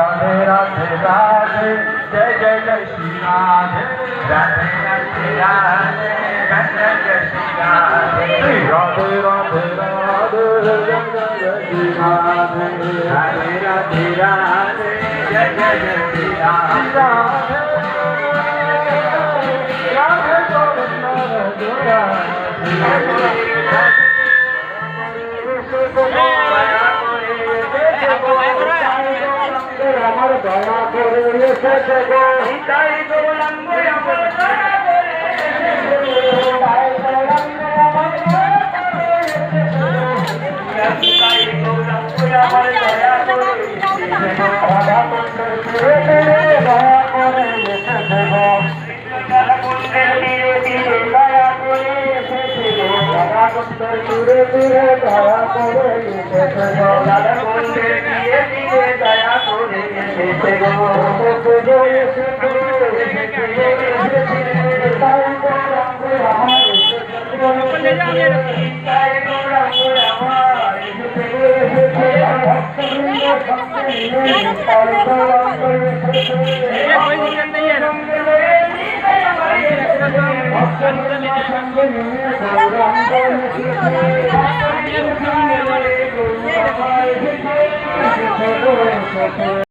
राधे राधे राधे जय जय जय श्री राधे राधे राधे राधे जय जय श्री राधे राधे राधे राधे जय जय श्री राधे राधे राधे राधे जय जय श्री राधे राधे गोविंद আমার দয়া করে এসেছে গো তাই গৌরাঙ্গ আমার দয়া করে এসেছে তাই গৌরাঙ্গ আমার দয়া করে এসেছে তাই গৌরাঙ্গ আমার দয়া করে এসেছে রাধা কুণ্ডের তীরে তীরে দয়া করে এসেছে গো রাধা কুণ্ডের তীরে তীরে দয়া করে এসেছে গো রাধা কুণ্ডের তীরে তীরে দয়া করে এসেছে গো রাধা কুণ্ডের তীরে তীরে দয়া করে এসেছে গো তাই গৌরাঙ্গ আমার তাই গৌরাঙ্গ আমার ভক্তবৃন্দ সঙ্গে নিয়ে তাই গৌরাঙ্গ ভক্তবৃন্দ সঙ্গে নিয়ে গৌরাঙ্গ